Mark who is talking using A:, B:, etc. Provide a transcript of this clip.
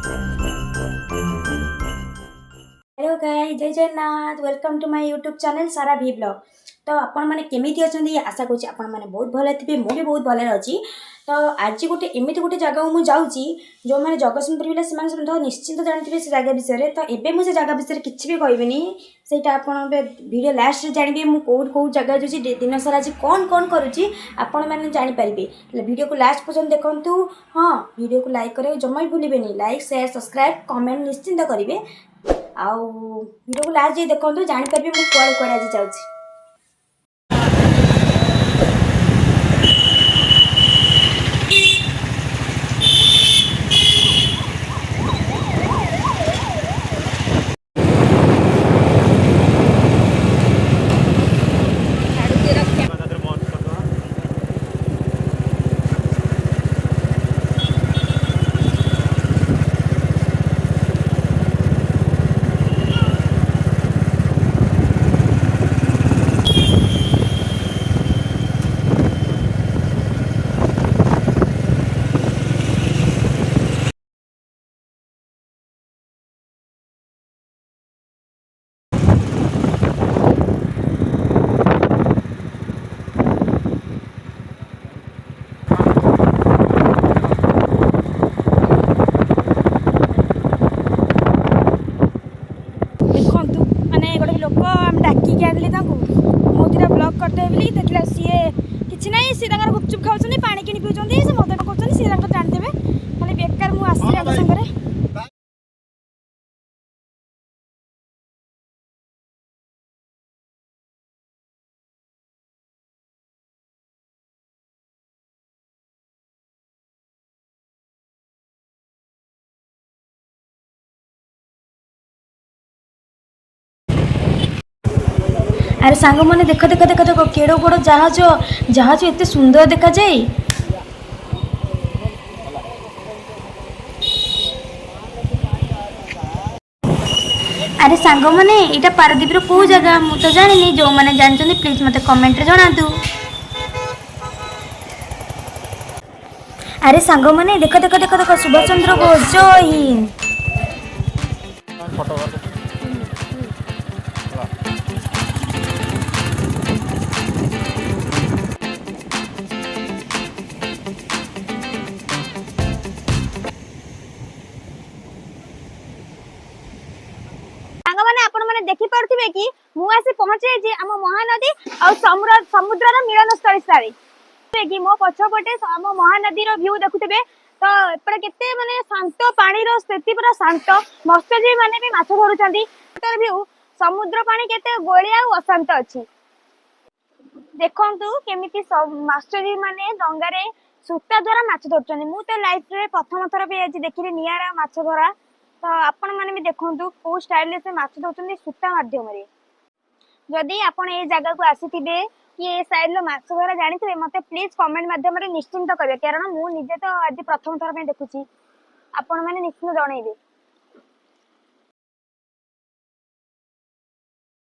A: Hello guys, Jai Jagannath. Welcome to my YouTube channel सारा भी blog. तो आपण मैंने केमी अच्छा आशा करुँच आपण मैंने बहुत भले थे, मुझे बहुत भले अच्छी। तो आज गोटे एमती गोटे जगह मुझे जो मैंने जगतसिंहपुर पिला से निश्चिंत जानते से जगह विषय। तो एबे मुझे जगह विषय किसी भी कहबी सहीटा आप वीडियो लास्ट जानवे मुझे कौ जगह जो दिन सारा आज कौन कौन करुँची आपण मैंने जानीपारे। वीडियो को लास्ट पर्यटन देखूँ। हाँ, वीडियो को लाइक करें जमा भी भूलें। लाइक शेयर सब्सक्राइब कमेंट निश्चिंत करेंगे। आउ वीडियो को लास्ट जाए देखो जानीपारे मुझे कुआड़े कुआड़े आज जाऊँगी। देखु माने गोटे लोक आम डाकिक आनली मुझे ब्लॉग करदे बोली देखला सी किसी ना सी गुपचुप खाऊँ पानी कि पीछे से मद कर सी जानते खाली बेकार मुझे सागर। अरे सांग मैंने देख देख देख देख केड़ बड़ जहाज जहाज एत सुंदर देखा जाए। अरे सांग मैंने यहाँ पारादीप कौ जगह मुझे तो जानी जो मैंने जानते प्लीज मत कमेंट रे जनातु। अरे सांग मैंने देख देख देख देख सुभाष चंद्र बोस जय हिंद। देखी पारे कि मुझे पहुंचे आम महानदी समुद्र मिलन स्थल कि मो पछपटे आम महानदी व्यू देखुवे। तो एपटे केते माने शांत पानी स्थिति पूरा शांत मत्स्यजीवी माने भी माछ धरुचंती व्यू समुद्र पानी केते गोलिया और अशांत अच्छी। देखंतु केमिति मत्स्यजीवी माने डंगारे सूता द्वारा माछ धरुचंती। मु तो लाइफ रे प्रथम थर भी आज देखिले नियारा माछ धरा। तो आपण माने भी देखंतु को स्टाइल से माछ धरुचंती सूता माध्यम रे। जदि आपण ए जगह को आसीथिबे कि ए साइड रो माछ धरा जानिथिबे मते प्लीज कमेंट माध्यम रे निश्चिंत करिवे कारण मु निजे तो आज प्रथम थर पे देखुची। आपण माने निश्चिंत जणाइबे।